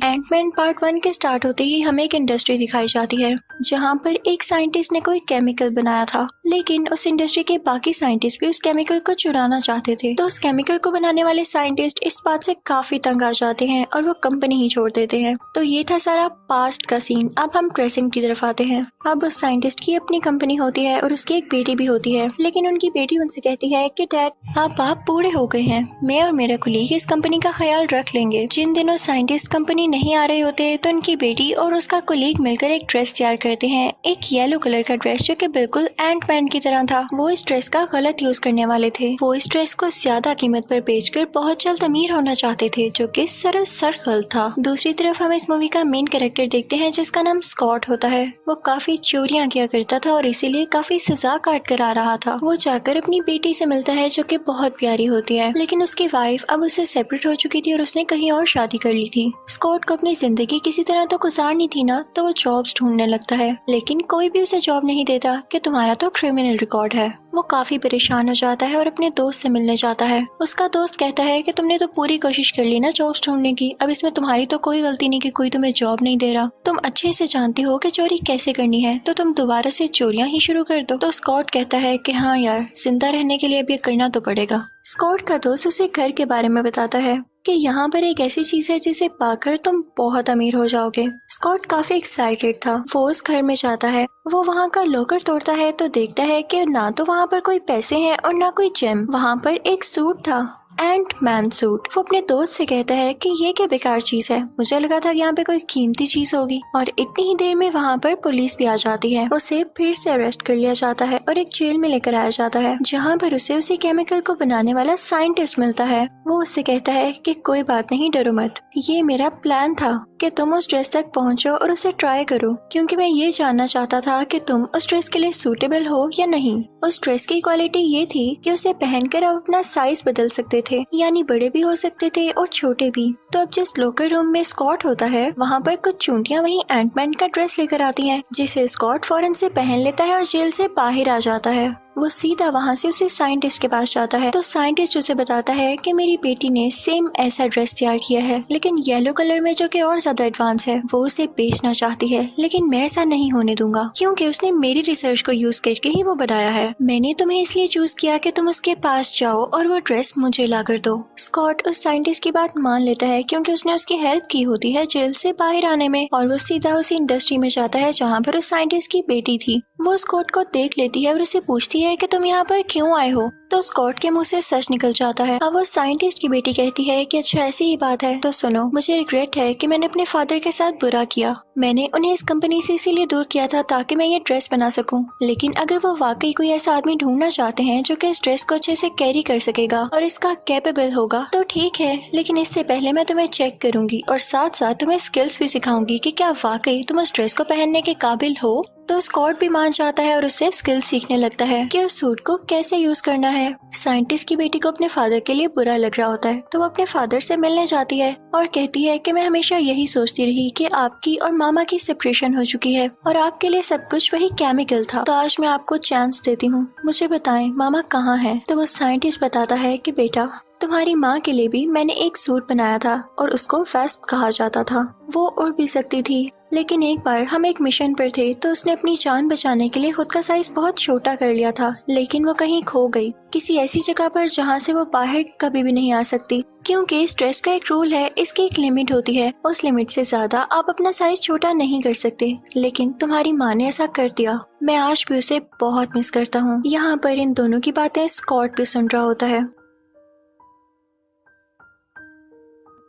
Ant-Man part 1 के start होते ही हमें एक इंडस्ट्री दिखाई जाती है जहां पर एक साइंटिस्ट ने कोई केमिकल बनाया था, लेकिन उस इंडस्ट्री के बाकी साइंटिस्ट भी उस केमिकल को चुराना चाहते थे। तो उस केमिकल को बनाने वाले साइंटिस्ट इस बात से काफी तंग आ जाते हैं और वो कंपनी ही छोड़ देते हैं। तो ये था सारा पास्ट का सीन। अब हम प्रेजेंट की तरफ आते हैं। अब उस साइंटिस्ट की अपनी कंपनी होती है और उसकी एक बेटी भी होती है, लेकिन उनकी बेटी उनसे कहती है कि डैड आप बूढ़े हो गए हैं, मैं और मेरा कुलीग इस कंपनी का ख्याल रख लेंगे। जिन दिनों साइंटिस्ट कंपनी नहीं आ रहे होते तो उनकी बेटी और उसका कुलीग मिलकर एक ड्रेस तैयार करते हैं, एक येलो कलर का ड्रेस जो कि बिल्कुल एंटमैन की तरह था। वो इस ड्रेस का गलत यूज करने वाले थे। वो इस ड्रेस को ज्यादा कीमत पर बेचकर बहुत जल्द अमीर होना चाहते थे, जो कि सरासर गलत था। दूसरी तरफ हम इस मूवी का मेन कैरेक्टर देखते हैं जिसका नाम स्कॉट होता है। वो काफी चोरियां किया करता था और इसीलिए काफी सजा काट कर आ रहा था। वो जाकर अपनी बेटी से मिलता है जो कि बहुत प्यारी होती है, लेकिन उसकी वाइफ अब उससे सेपरेट हो चुकी थी और उसने कहीं और शादी कर ली थी। स्कॉट को अपनी जिंदगी किसी तरह तो गुजारनी थी ना, तो वो जॉब्स ढूंढने लगता है, लेकिन कोई भी उसे जॉब नहीं देता कि तुम्हारा तो क्रिमिनल रिकॉर्ड है। वो काफी परेशान हो जाता है और अपने दोस्त से मिलने जाता है। उसका दोस्त कहता है कि तुमने तो पूरी कोशिश कर ली ना जॉब्स ढूंढने की, अब इसमें तुम्हारी तो कोई गलती नहीं कि कोई तुम्हें जॉब नहीं दे रहा। तुम अच्छे से जानती हो कि चोरी कैसे करनी है, तो तुम दोबारा से चोरियां ही शुरू कर दो। तो स्कॉट कहता है कि हाँ यार, जिंदा रहने के लिए अब ये करना तो पड़ेगा। स्कॉट का दोस्त उसे घर के बारे में बताता है कि यहाँ पर एक ऐसी चीज है जिसे पाकर तुम बहुत अमीर हो जाओगे। स्कॉट काफी एक्साइटेड था। वो उस घर में जाता है। वो वहाँ का लॉकर तोड़ता है तो देखता है कि ना तो वहाँ पर कोई पैसे हैं और ना कोई जेम। वहाँ पर एक सूट था, एंटमैन सूट। वो अपने दोस्त से कहता है कि ये क्या बेकार चीज है, मुझे लगा था कि यहाँ पे कोई कीमती चीज होगी। और इतनी ही देर में वहाँ पर पुलिस भी आ जाती है। उसे फिर से अरेस्ट कर लिया जाता है और एक जेल में लेकर आया जाता है, जहाँ पर उसे उसी केमिकल को बनाने वाला साइंटिस्ट मिलता है। वो उससे कहता है कि कोई बात नहीं, डरो मत, ये मेरा प्लान था कि तुम उस ड्रेस तक पहुँचो और उसे ट्राई करो, क्योंकि मैं ये जानना चाहता था कि तुम उस ड्रेस के लिए सूटेबल हो या नहीं। उस ड्रेस की क्वालिटी ये थी कि उसे पहनकर आप अपना साइज बदल सकते थे, यानी बड़े भी हो सकते थे और छोटे भी। तो अब जिस लॉकर रूम में स्कॉट होता है, वहाँ पर कुछ चूंटियां वही एंटमैन का ड्रेस लेकर आती हैं, जिसे स्कॉट फौरन से पहन लेता है और जेल से बाहर आ जाता है। वो सीधा वहाँ से उसी साइंटिस्ट के पास जाता है। तो साइंटिस्ट उसे बताता है कि मेरी बेटी ने सेम ऐसा ड्रेस तैयार किया है, लेकिन येलो कलर में, जो कि और ज्यादा एडवांस है। वो उसे बेचना चाहती है, लेकिन मैं ऐसा नहीं होने दूंगा, क्योंकि उसने मेरी रिसर्च को यूज करके ही वो बनाया है। मैंने तुम्हें इसलिए चूज किया कि तुम उसके पास जाओ और वो ड्रेस मुझे ला कर दो। स्कॉट उस साइंटिस्ट की बात मान लेता है, क्योंकि उसने उसकी हेल्प की होती है जेल से बाहर आने में। और वो सीधा उसी इंडस्ट्री में जाता है जहाँ पर उस साइंटिस्ट की बेटी थी। वो स्कॉट को देख लेती है और उसे पूछती है कि तुम यहाँ पर क्यों आए हो। तो स्कॉट के मुंह से सच निकल जाता है। अब वो साइंटिस्ट की बेटी कहती है कि अच्छा ऐसी ही बात है तो सुनो, मुझे रिग्रेट है कि मैंने अपने फादर के साथ बुरा किया। मैंने उन्हें इस कंपनी से इसीलिए दूर किया था ताकि मैं ये ड्रेस बना सकूं। लेकिन अगर वो वाकई कोई ऐसा आदमी ढूंढना चाहते हैं जो कि इस ड्रेस को अच्छे से कैरी कर सकेगा और इसका कैपेबल होगा, तो ठीक है, लेकिन इससे पहले मैं तुम्हें चेक करूंगी और साथ साथ तुम्हें स्किल्स भी सिखाऊंगी कि क्या वाकई तुम उस ड्रेस को पहनने के काबिल हो। तो स्कॉट भी मान जाता है और उससे स्किल सीखने लगता है कि उस सूट को कैसे यूज करना है। साइंटिस्ट की बेटी को अपने फादर के लिए बुरा लग रहा होता है, तो वो अपने फादर से मिलने जाती है और कहती है कि मैं हमेशा यही सोचती रही कि आपकी और मामा की सेपरेशन हो चुकी है और आपके लिए सब कुछ वही केमिकल था। तो आज मैं आपको चांस देती हूँ, मुझे बताएं मामा कहाँ है। तो वो साइंटिस्ट बताता है कि बेटा, तुम्हारी माँ के लिए भी मैंने एक सूट बनाया था और उसको वेस्प कहा जाता था। वो उड़ भी सकती थी, लेकिन एक बार हम एक मिशन पर थे तो उसने अपनी जान बचाने के लिए खुद का साइज बहुत छोटा कर लिया था, लेकिन वो कहीं खो गई, किसी ऐसी जगह पर जहाँ से वो बाहर कभी भी नहीं आ सकती। क्योंकि इस ड्रेस का एक रूल है, इसकी एक लिमिट होती है, उस लिमिट से ज्यादा आप अपना साइज छोटा नहीं कर सकते। लेकिन तुम्हारी माँ ने ऐसा कर दिया। मैं आज भी उसे बहुत मिस करता हूँ। यहाँ पर इन दोनों की बातें स्कॉट भी सुन रहा होता है।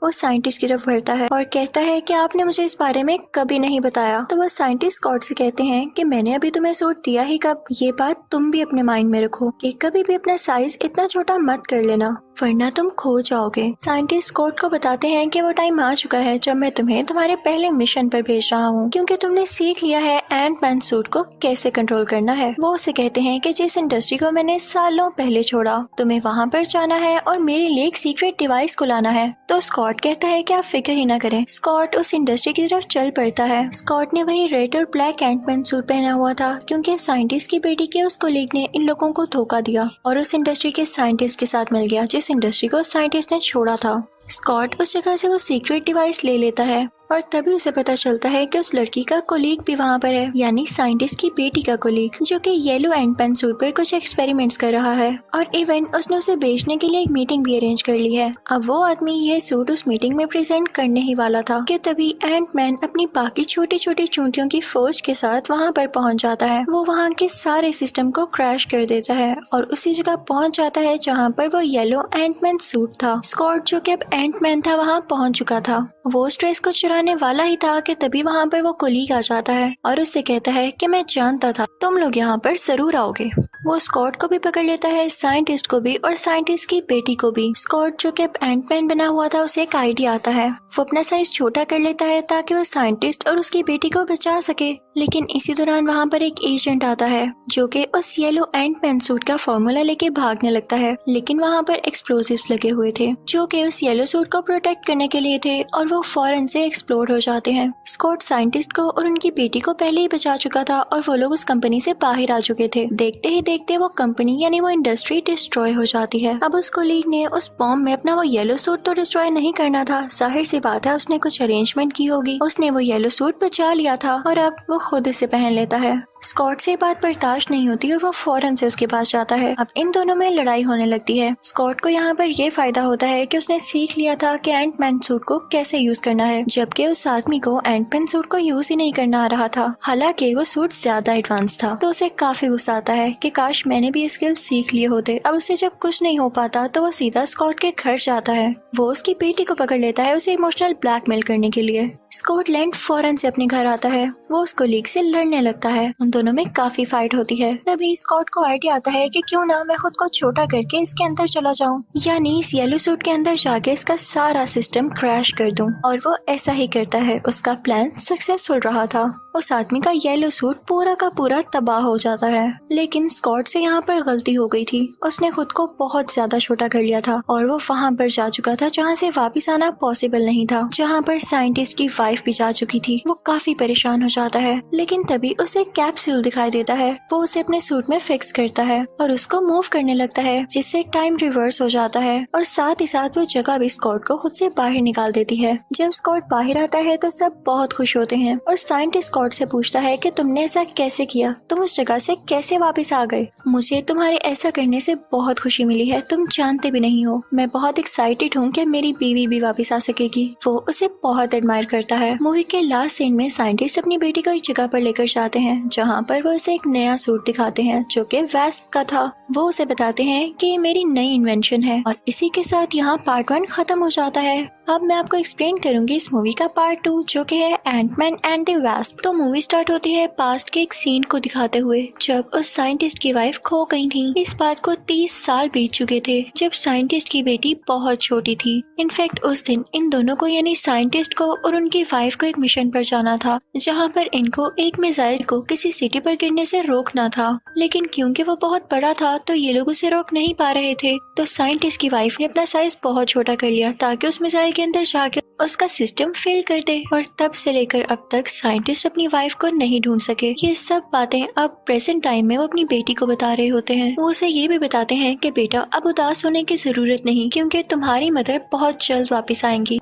वो साइंटिस्ट की तरफ बढ़ता है और कहता है कि आपने मुझे इस बारे में कभी नहीं बताया। तो वो साइंटिस्ट स्कॉट से कहते हैं कि मैंने अभी तुम्हें सूट दिया ही कब। ये बात तुम भी अपने माइंड में रखो कि कभी भी अपना साइज इतना छोटा मत कर लेना, वरना तुम खो जाओगे। साइंटिस्ट स्कॉट को बताते हैं कि वो टाइम आ चुका है जब मैं तुम्हें तुम्हारे पहले मिशन पर भेज रहा हूँ, क्योंकि तुमने सीख लिया है एंटमैन सूट को कैसे कंट्रोल करना है। वो उसे कहते हैं कि जिस इंडस्ट्री को मैंने सालों पहले छोड़ा, तुम्हें वहाँ पर जाना है और मेरे लिए एक सीक्रेट डिवाइस को लाना है। तो स्कॉट कहता है कि आप फिक्र ही ना करें। स्कॉट उस इंडस्ट्री की तरफ चल पड़ता है। स्कॉट ने वही रेड और ब्लैक एंटमैन सूट पहना हुआ था, क्योंकि साइंटिस्ट की बेटी के उस कोलीग ने इन लोगों को धोखा दिया और उस इंडस्ट्री के साइंटिस्ट के साथ मिल गया जिस इंडस्ट्री को साइंटिस्ट ने छोड़ा था। स्कॉट उस जगह से वो सीक्रेट डिवाइस ले लेता है और तभी उसे पता चलता है कि उस लड़की का कोलीग भी वहाँ पर है, यानी साइंटिस्ट की बेटी का कोलीग, जो कि येलो एंड पेन सूट पर कुछ एक्सपेरिमेंट्स कर रहा है। और इवन उसने उसे बेचने के लिए एक मीटिंग भी अरेंज कर ली है। अब वो आदमी यह सूट उस मीटिंग में प्रेजेंट करने ही वाला था कि तभी एंटमैन अपनी बाकी छोटी छोटी चूंटियों की फौज के साथ वहाँ पर पहुँच जाता है। वो वहाँ के सारे सिस्टम को क्रैश कर देता है और उसी जगह पहुँच जाता है जहाँ पर वो येलो एंटमैन सूट था। स्कॉट जो कि अब एंटमैन था वहाँ पहुँच चुका था। वो उस ड्रेस को चुराने वाला ही था कि तभी वहाँ पर वो कोलीग आ जाता है और उससे कहता है कि मैं जानता था तुम लोग यहाँ पर जरूर आओगे। वो स्कॉट को भी पकड़ लेता है, साइंटिस्ट को भी और साइंटिस्ट की बेटी को भी। स्कॉट जो कि अब एंटमैन बना हुआ था उसे एक आइडिया आता है। वो अपना साइज छोटा कर लेता है ताकि वो साइंटिस्ट और उसकी बेटी को बचा सके। लेकिन इसी दौरान वहाँ पर एक एजेंट आता है जो कि उस येलो एंटमैन सूट का फॉर्मूला लेके भागने लगता है। लेकिन वहाँ पर एक्सप्लोजिव्स लगे हुए थे जो कि उस येलो सूट को प्रोटेक्ट करने के लिए थे और वो फौरन से एक्सप्लोड हो जाते हैं। स्कॉट साइंटिस्ट को और उनकी बेटी को पहले ही बचा चुका था और वो लोग उस कंपनी से बाहर आ चुके थे। देखते ही देखते वो कंपनी यानी वो इंडस्ट्री डिस्ट्रॉय हो जाती है। अब उस कोलीग ने उस बॉम्ब में अपना वो येलो सूट तो डिस्ट्रॉय नहीं करना था, जाहिर सी बात है उसने कुछ अरेंजमेंट की होगी। उसने वो येलो सूट बचा लिया था और अब वो खुद इसे पहन लेता है। स्कॉट से बात बर्दाश्त नहीं होती और वो फौरन से उसके पास जाता है। अब इन दोनों में लड़ाई होने लगती है। स्कॉट को यहाँ पर ये फायदा होता है कि उसने सीख लिया था कि एंटमैन सूट को कैसे यूज करना है, जबकि उस आदमी को एंटमैन सूट को यूज ही नहीं करना आ रहा था। हालांकि वो सूट ज्यादा एडवांस था, तो उसे काफी गुस्सा आता है कि काश मैंने भी स्किल सीख लिए होते। अब उससे जब कुछ नहीं हो पाता तो वो सीधा स्कॉट के घर जाता है। वो उसकी बेटी को पकड़ लेता है उसे इमोशनल ब्लैकमेल करने के लिए। स्कॉटलैंड फौरन से अपने घर आता है। वो उस कोलीग से लड़ने लगता है। उन दोनों में काफी फाइट होती है। तभी स्कॉट को आइडिया आता है कि क्यों ना मैं खुद को छोटा करके इसके अंदर चला जाऊं, यानी इस येलो सूट के अंदर जाके इसका सारा सिस्टम क्रैश कर दूं। और वो ऐसा ही करता है। उसका प्लान सक्सेसफुल रहा था। उस आदमी का येलो सूट पूरा का पूरा तबाह हो जाता है। लेकिन स्कॉट से यहाँ पर गलती हो गई थी। उसने खुद को बहुत ज्यादा छोटा कर लिया था और वो वहाँ पर जा चुका था जहाँ से वापस आना पॉसिबल नहीं था, जहाँ पर साइंटिस्ट की वाइफ भी जा चुकी थी। वो काफी परेशान हो जाता है। लेकिन तभी उसे कैप्सूल दिखाई देता है। वो उसे अपने सूट में फिक्स करता है और उसको मूव करने लगता है, जिससे टाइम रिवर्स हो जाता है और साथ ही साथ वो जगह भी स्कॉट को खुद से बाहर निकाल देती है। जब स्कॉट बाहर आता है तो सब बहुत खुश होते हैं और साइंटिस्ट स्कॉट से पूछता है कि तुमने ऐसा कैसे किया, तुम उस जगह से कैसे वापस आ गए। मुझे तुम्हारे ऐसा करने से बहुत खुशी मिली है, तुम जानते भी नहीं हो। मैं बहुत एक्साइटेड हूँ कि मेरी बीवी भी वापस आ सकेगी। वो उसे बहुत एडमायर करता है। मूवी के लास्ट सीन में साइंटिस्ट अपनी बेटी को एक जगह पर लेकर जाते हैं जहाँ पर वो उसे एक नया सूट दिखाते हैं जो कि वैस्प का था। वो उसे बताते हैं कि ये मेरी नई इन्वेंशन है और इसी के साथ यहाँ पार्ट 1 खत्म हो जाता है। अब मैं आपको एक्सप्लेन करूंगी इस मूवी का पार्ट 2 जो कि है एंटमैन एंड द वैस्प। तो मूवी स्टार्ट होती है पास्ट के एक सीन को दिखाते हुए जब उस साइंटिस्ट की वाइफ खो गई थी। इस बात को 30 साल बीत चुके थे जब साइंटिस्ट की बेटी बहुत छोटी थी। इनफैक्ट उस दिन इन दोनों को यानी साइंटिस्ट को और उनकी वाइफ को एक मिशन पर जाना था जहाँ पर इनको एक मिसाइल को किसी सिटी पर गिरने से रोकना था। लेकिन क्योंकि वो बहुत बड़ा था तो ये लोग उसे रोक नहीं पा रहे थे। तो साइंटिस्ट की वाइफ ने अपना साइज बहुत छोटा कर लिया ताकि उस मिसाइल के अंदर जाकर उसका सिस्टम फेल कर दे। और तब से लेकर अब तक साइंटिस्ट अपनी वाइफ को नहीं ढूंढ सके। ये सब बातें अब प्रेजेंट टाइम में वो अपनी बेटी को बता रहे होते हैं। वो उसे ये भी बताते हैं कि बेटा अब उदास होने की जरूरत नहीं, क्योंकि तुम्हारी मदर बहुत जल्द वापस आएंगी।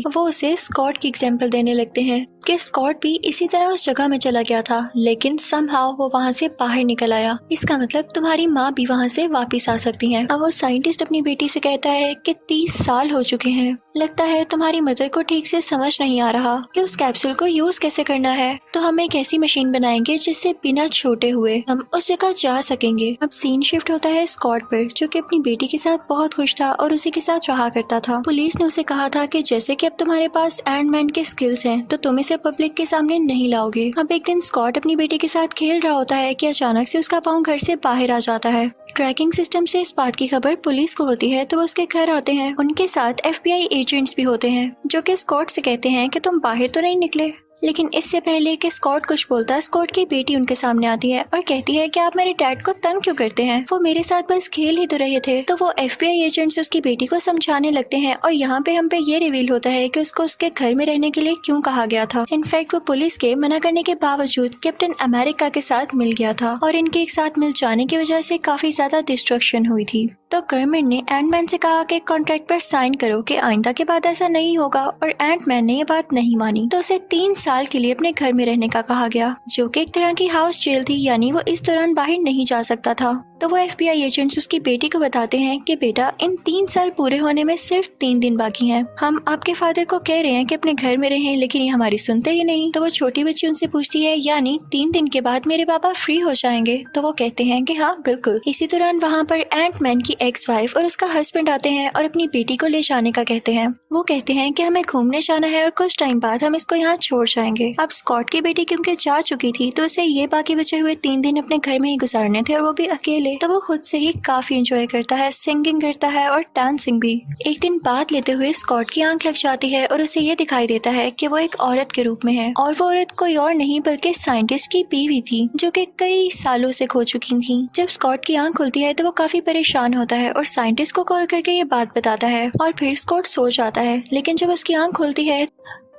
वो उसे स्कॉट की एग्जाम्पल देने लगते हैं कि स्कॉट भी इसी तरह उस जगह में चला गया था, लेकिन समहाउ वो वहाँ से बाहर निकल आया। इसका मतलब तुम्हारी माँ भी वहाँ से वापस आ सकती हैं। अब वो साइंटिस्ट अपनी बेटी से कहता है कि 30 साल हो चुके हैं, लगता है तुम्हारी मदर को ठीक से समझ नहीं आ रहा कि उस कैप्सूल को यूज कैसे करना है। तो हम एक ऐसी मशीन बनाएंगे जिससे बिना छोटे हुए हम उस जगह जा सकेंगे। अब सीन शिफ्ट होता है स्कॉट पर, जो कि अपनी बेटी के साथ बहुत खुश था और उसी के साथ रहा करता था। पुलिस ने उसे कहा था कि जैसे कि अब तुम्हारे पास एंटमैन के स्किल्स हैं तो तुम इसे पब्लिक के सामने नहीं लाओगे। अब एक दिन स्कॉट अपनी बेटी के साथ खेल रहा होता है कि अचानक से उसका पाँव घर से बाहर आ जाता है। ट्रैकिंग सिस्टम से इस बात की खबर पुलिस को होती है तो वो उसके घर आते हैं। उनके साथ FBI एजेंट्स भी होते हैं जो कि स्कॉट से कहते हैं कि तुम बाहर तो नहीं निकले। लेकिन इससे पहले कि स्कॉट कुछ बोलता, स्कॉट की बेटी उनके सामने आती है और कहती है कि आप मेरे डैड को तंग क्यों करते हैं, वो मेरे साथ बस खेल ही तो रहे थे। तो वो FBI एजेंट्स उसकी बेटी को समझाने लगते हैं और यहाँ पे हम पे ये रिवील होता है कि उसको उसके घर में रहने के लिए क्यों कहा गया था। इनफैक्ट वो पुलिस के मना करने के बावजूद कैप्टन अमेरिका के साथ मिल गया था और इनके एक साथ मिल जाने की वजह से काफी ज्यादा डिस्ट्रक्शन हुई थी। तो गवर्नमेंट ने एंटमैन से कहा कि कॉन्ट्रैक्ट पर साइन करो कि आइंदा के बाद ऐसा नहीं होगा, और एंटमैन ने ये बात नहीं मानी तो उसे 3 साल के लिए अपने घर में रहने का कहा गया, जो कि एक तरह की हाउस जेल थी, यानी वो इस दौरान बाहर नहीं जा सकता था। तो वो FBI एजेंट्स उसकी बेटी को बताते हैं कि बेटा, इन 3 साल पूरे होने में सिर्फ 3 दिन बाकी हैं। हम आपके फादर को कह रहे हैं कि अपने घर में रहें, लेकिन ये हमारी सुनते ही नहीं। तो वो छोटी बच्ची उनसे पूछती है, यानी 3 दिन के बाद मेरे पापा फ्री हो जाएंगे? तो वो कहते हैं कि हाँ बिल्कुल। इसी दौरान वहाँ पर एंटमैन की एक्स वाइफ और उसका हस्बैंड आते हैं और अपनी बेटी को ले जाने का कहते हैं। वो कहते हैं कि हमें घूमने जाना है और कुछ टाइम बाद हम इसको यहाँ छोड़ जाएंगे। अब स्कॉट की बेटी क्योंकि जा चुकी थी तो उसे ये बाकी बचे हुए 3 दिन अपने घर में ही गुजारने थे, और वो भी अकेले। तो वो खुद से ही काफी एंजॉय करता है, सिंगिंग करता है और डांसिंग भी। एक दिन बात लेते हुए स्कॉट की आंख लग जाती है और उसे ये दिखाई देता है कि वो एक औरत के रूप में है, और वो औरत कोई और नहीं बल्कि साइंटिस्ट की बीवी थी, जो कि कई सालों से खो चुकी थी। जब स्कॉट की आंख खुलती है तो वो काफी परेशान होता है और साइंटिस्ट को कॉल करके ये बात बताता है, और फिर स्कॉट सो जाता है। लेकिन जब उसकी आंख खुलती है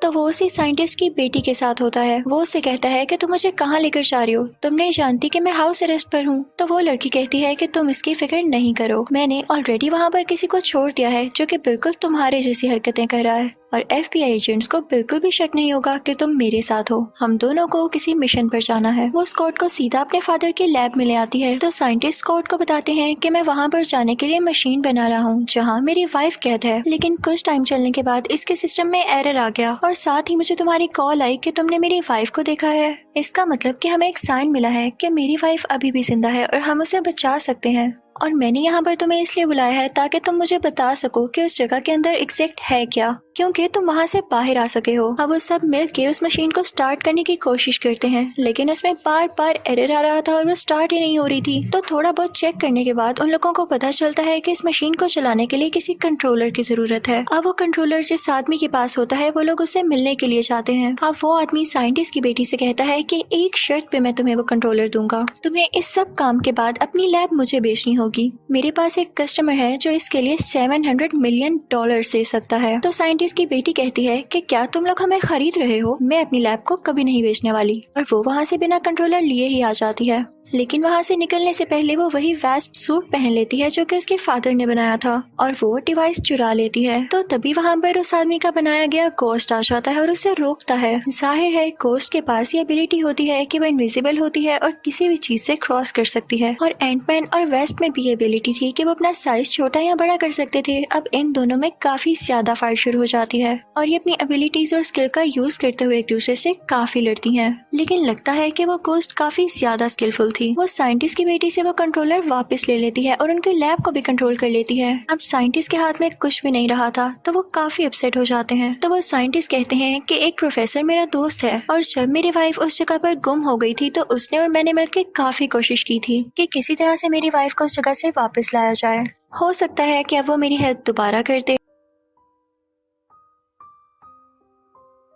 तो वो उसी साइंटिस्ट की बेटी के साथ होता है। वो उससे कहता है कि तुम मुझे कहाँ लेकर जा रही हो, तुम नहीं जानती कि मैं हाउस अरेस्ट पर हूँ। तो वो लड़की कहती है कि तुम इसकी फिक्र नहीं करो, मैंने ऑलरेडी वहाँ पर किसी को छोड़ दिया है जो कि बिल्कुल तुम्हारे जैसी हरकतें कर रहा है, और FBI एजेंट्स को बिल्कुल भी शक नहीं होगा कि तुम मेरे साथ हो। हम दोनों को किसी मिशन पर जाना है। वो स्कॉट को सीधा अपने फादर के लैब में ले आती है। तो साइंटिस्ट स्कॉट को बताते हैं कि मैं वहाँ पर जाने के लिए मशीन बना रहा हूँ जहाँ मेरी वाइफ कैद है, लेकिन कुछ टाइम चलने के बाद इसके सिस्टम में एरर आ गया, और साथ ही मुझे तुम्हारी कॉल आई कि तुमने मेरी वाइफ को देखा है। इसका मतलब कि हमें एक साइन मिला है कि मेरी वाइफ अभी भी जिंदा है और हम उसे बचा सकते हैं, और मैंने यहाँ पर तुम्हें इसलिए बुलाया है ताकि तुम मुझे बता सको कि उस जगह के अंदर एग्जैक्ट है क्या, क्योंकि तुम वहाँ से बाहर आ सके हो। अब वो सब मिलके उस मशीन को स्टार्ट करने की कोशिश करते हैं, लेकिन उसमें बार बार एरर आ रहा था और वो स्टार्ट ही नहीं हो रही थी। तो थोड़ा बहुत चेक करने के बाद उन लोगों को पता चलता है कि इस मशीन को चलाने के लिए किसी कंट्रोलर की जरूरत है। अब वो कंट्रोलर जिस आदमी के पास होता है वो लोग उससे मिलने के लिए जाते हैं। अब वो आदमी साइंटिस्ट की बेटी से कहता है कि एक शर्त पे मैं तुम्हें वो कंट्रोलर दूंगा, तुम्हें इस सब काम के बाद अपनी लैब मुझे बेचनी होगी। मेरे पास एक कस्टमर है जो इसके लिए $700 मिलियन दे सकता है। तो साइंटिस्ट की बेटी कहती है कि क्या तुम लोग हमें खरीद रहे हो, मैं अपनी लैब को कभी नहीं बेचने वाली, और वो वहाँ से बिना कंट्रोलर लिए ही आ जाती है। लेकिन वहाँ से निकलने से पहले वो वही वेस्प सूट पहन लेती है जो कि उसके फादर ने बनाया था, और वो डिवाइस चुरा लेती है। तो तभी वहाँ पर उस आदमी का बनाया गया गोस्ट आ जाता है और उसे रोकता है। जाहिर है गोस्ट के पास ये एबिलिटी होती है कि वो इनविजिबल होती है और किसी भी चीज से क्रॉस कर सकती है, और एंटमैन और वेस्प में भी ये एबिलिटी थी कि वो अपना साइज छोटा या बड़ा कर सकते थे। अब इन दोनों में काफी ज्यादा फाइट शुरू हो जाती है, और ये अपनी एबिलिटीज और स्किल का यूज करते हुए एक दूसरे से काफी लड़ती हैं। लेकिन लगता है कि वो गोस्ट काफी ज्यादा स्किलफुल थी। वो साइंटिस्ट की बेटी से वो कंट्रोलर वापस ले लेती है और उनके लैब को भी कंट्रोल कर लेती है। अब साइंटिस्ट के हाथ में कुछ भी नहीं रहा था, तो वो काफी अपसेट हो जाते हैं। तो वो साइंटिस्ट कहते हैं कि एक प्रोफेसर मेरा दोस्त है, और जब मेरी वाइफ उस जगह पर गुम हो गई थी तो उसने और मैंने मिलकर काफी कोशिश की थी कि किसी तरह से मेरी वाइफ को उस जगह से वापस लाया जाए। हो सकता है कि अब वो मेरी हेल्प दोबारा कर दे।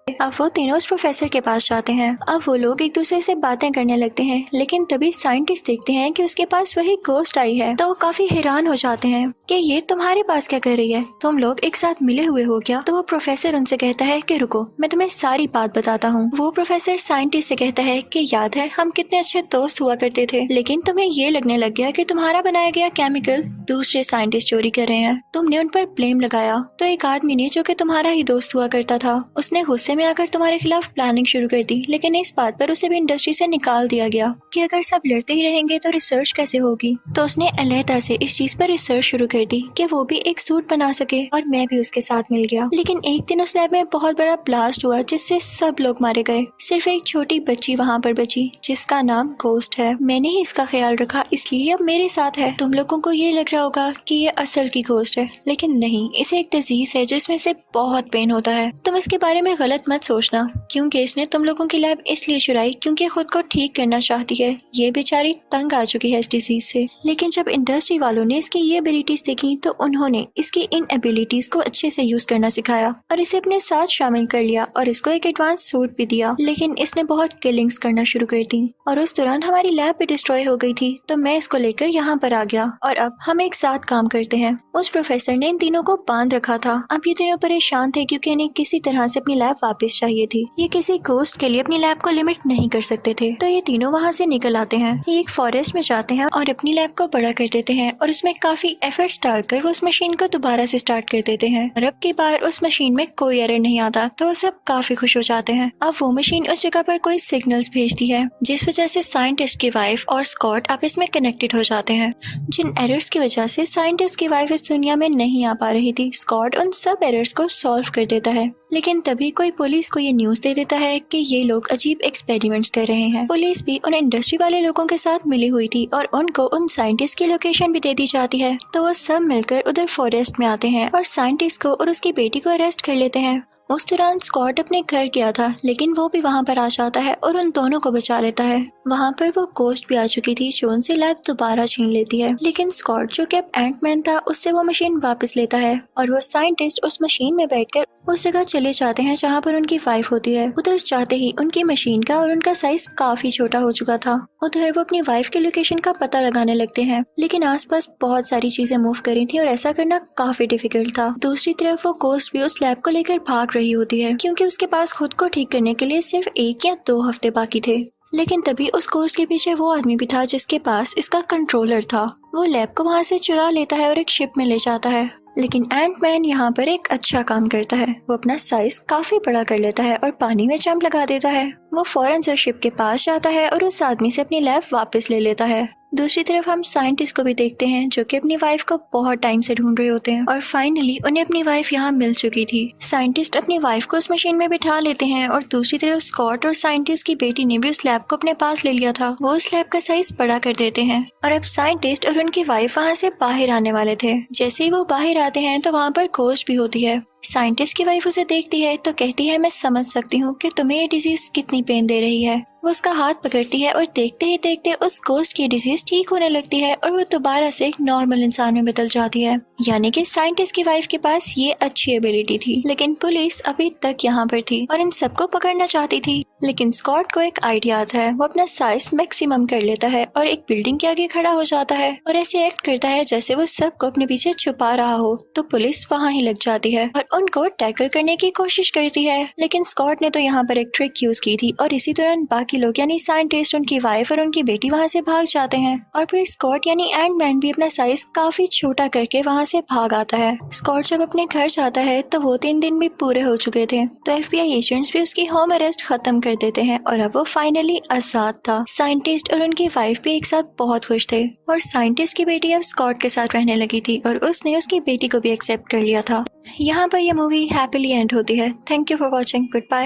अब वो तीनों उस प्रोफेसर के पास जाते हैं। अब वो लोग एक दूसरे से बातें करने लगते हैं, लेकिन तभी साइंटिस्ट देखते हैं कि उसके पास वही गोस्ट आई है। तो वो काफी हैरान हो जाते हैं कि ये तुम्हारे पास क्या कर रही है, तुम लोग एक साथ मिले हुए हो क्या? तो वो प्रोफेसर उनसे कहता है कि रुको, मैं तुम्हें सारी बात बताता हूँ। वो प्रोफेसर साइंटिस्ट से कहता है कि याद है हम कितने अच्छे दोस्त हुआ करते थे, लेकिन तुम्हें ये लगने लग गया कि तुम्हारा बनाया गया केमिकल दूसरे साइंटिस्ट चोरी कर रहे हैं, तुमने उन पर ब्लेम लगाया। तो एक आदमी ने जो कि तुम्हारा ही दोस्त हुआ करता था, उसने गुस्से में आकर तुम्हारे खिलाफ प्लानिंग शुरू कर दी, लेकिन इस बात पर उसे भी इंडस्ट्री से निकाल दिया गया कि अगर सब लड़ते ही रहेंगे तो रिसर्च कैसे होगी। तो उसने अलहदा से इस चीज पर रिसर्च शुरू कर दी कि वो भी एक सूट बना सके, और मैं भी उसके साथ मिल गया। लेकिन एक दिन उस लैब में बहुत बड़ा ब्लास्ट हुआ जिससे सब लोग मारे गए, सिर्फ एक छोटी बच्ची वहाँ पर बची जिसका नाम गोस्ट है। मैंने ही इसका ख्याल रखा, इसलिए अब मेरे साथ है। तुम लोगों को ये लग रहा होगा कि ये असल की गोस्ट है, लेकिन नहीं, इसे एक डिजीज है जिसमें से बहुत पेन होता है। तुम इसके बारे में गलत मत सोचना, क्योंकि इसने तुम लोगों की लैब इसलिए चुराई क्योंकि खुद को ठीक करना चाहती है। ये बेचारी तंग आ चुकी है इस डिजीज से। लेकिन जब इंडस्ट्री वालों ने इसकी ये एबिलिटीज देखी तो उन्होंने इसकी इन एबिलिटीज को अच्छे से यूज करना सिखाया और इसे अपने साथ शामिल कर लिया, और इसको एक एडवांस सूट भी दिया। लेकिन इसने बहुत किलिंग्स करना शुरू कर दी, और उस दौरान हमारी लैब भी डिस्ट्रॉय हो गई थी। तो मैं इसको लेकर यहाँ पर आ गया, और अब हम एक साथ काम करते हैं। उस प्रोफेसर ने इन तीनों को बांध रखा था। अब ये तीनों परेशान थे क्योंकि इन्हें किसी तरह से अपनी लैब वापस वापस चाहिए थी। ये किसी गोस्ट के लिए अपनी लैब को लिमिट नहीं कर सकते थे, तो ये तीनों वहाँ से निकल आते हैं। ये एक फॉरेस्ट में जाते हैं और अपनी लैब को बड़ा कर देते हैं और उसमें काफी एफर्ट्स डालकर वो उस मशीन को दोबारा से स्टार्ट कर देते हैं और अब की बार उस मशीन में कोई एरर नहीं आता, तो वो सब काफी खुश हो जाते हैं। अब वो मशीन उस जगह पर कोई सिग्नल्स भेजती है, जिस वजह से साइंटिस्ट की वाइफ और स्कॉट आपस में कनेक्टेड हो जाते हैं। जिन एरर्स की वजह से साइंटिस्ट की वाइफ इस दुनिया में नहीं आ पा रही थी, स्कॉट उन सब एरर्स को सॉल्व कर देता है। लेकिन तभी कोई पुलिस को ये न्यूज दे देता है कि ये लोग अजीब एक्सपेरिमेंट्स कर रहे हैं। पुलिस भी उन इंडस्ट्री वाले लोगों के साथ मिली हुई थी और उनको उन साइंटिस्ट की लोकेशन भी दे दी जाती है, तो वो सब मिलकर उधर फॉरेस्ट में आते हैं और साइंटिस्ट को और उसकी बेटी को अरेस्ट कर लेते हैं। उस दौरान स्कॉट अपने घर गया था, लेकिन वो भी वहाँ पर आ जाता है और उन दोनों को बचा लेता है। वहाँ पर वो गोस्ट भी आ चुकी थी जो उनसे लैब दोबारा छीन लेती है, लेकिन स्कॉट जो कि अब एंटमैन था उससे वो मशीन वापस लेता है और वो साइंटिस्ट उस मशीन में बैठकर उस जगह चले जाते हैं जहाँ पर उनकी वाइफ होती है। उधर जाते ही उनकी मशीन का और उनका साइज काफी छोटा हो चुका था। उधर वो अपनी वाइफ की लोकेशन का पता लगाने लगते हैं, लेकिन आसपास बहुत सारी चीजें मूव करी थी और ऐसा करना काफी डिफिकल्ट था। दूसरी तरफ वो गोस्ट भी उस लैब को लेकर भाग रही होती है, क्योंकि उसके पास खुद को ठीक करने के लिए सिर्फ 1 या 2 हफ्ते बाकी थे। लेकिन तभी उस गोस्ट के पीछे वो आदमी भी था जिसके पास इसका कंट्रोलर था। वो लैब को वहाँ से चुरा लेता है और एक शिप में ले जाता है। लेकिन एंटमैन यहाँ पर एक अच्छा काम करता है, वो अपना साइज काफी बड़ा कर लेता है और पानी में जंप लगा देता है। वो फौरन से शिप के पास जाता है और उस आदमी से अपनी लैब वापस ले लेता है। दूसरी तरफ हम साइंटिस्ट को भी देखते हैं जो कि अपनी वाइफ को बहुत टाइम से ढूंढ रहे होते हैं और फाइनली उन्हें अपनी वाइफ यहाँ मिल चुकी थी। साइंटिस्ट अपनी वाइफ को उस मशीन में बिठा लेते हैं और दूसरी तरफ स्कॉट और साइंटिस्ट की बेटी ने भी उस लैब को अपने पास ले लिया था। वो उस लैब का साइज बड़ा कर देते हैं और अब साइंटिस्ट और उनकी वाइफ वहाँ से बाहर आने वाले थे। जैसे ही वो बाहर आते हैं तो वहाँ पर गोस्ट भी होती है। साइंटिस्ट की वाइफ उसे देखती है तो कहती है, मैं समझ सकती हूँ कि तुम्हें ये डिजीज कितनी पेन दे रही है। वो उसका हाथ पकड़ती है और देखते ही देखते उस गोस्ट की डिजीज ठीक होने लगती है और वो दोबारा से एक नॉर्मल इंसान में बदल जाती है। यानी कि साइंटिस्ट की वाइफ के पास ये अच्छी एबिलिटी थी, लेकिन पुलिस अभी तक यहाँ पर थी और इन सबको पकड़ना चाहती थी। लेकिन स्कॉट को एक आइडिया आता है, वो अपना साइज मैक्सिमम कर लेता है और एक बिल्डिंग के आगे खड़ा हो जाता है और ऐसे एक्ट करता है जैसे वो सबको अपने पीछे छुपा रहा हो। तो पुलिस वहाँ ही लग जाती है और उनको टैकल करने की कोशिश करती है, लेकिन स्कॉट ने तो यहाँ पर एक ट्रिक यूज की थी और इसी दौरान बाकी लोग यानी साइंटिस्ट, उनकी वाइफ और उनकी बेटी वहाँ से भाग जाते हैं और फिर स्कॉट यानी एंटमैन भी अपना साइज काफी छोटा करके वहाँ से भाग आता है। स्कॉट जब अपने घर जाता है तो वो 3 दिन भी पूरे हो चुके थे, तो FBI एजेंट्स भी उसकी होम अरेस्ट खत्म कर देते हैं और अब वो फाइनली आजाद था। साइंटिस्ट और उनकी वाइफ भी एक साथ बहुत खुश थे और साइंटिस्ट की बेटी अब स्कॉट के साथ रहने लगी थी और उसने उसकी बेटी को भी एक्सेप्ट कर लिया था। यहाँ पर यह मूवी हैप्पीली एंड होती है। Thank you for watching. Good bye.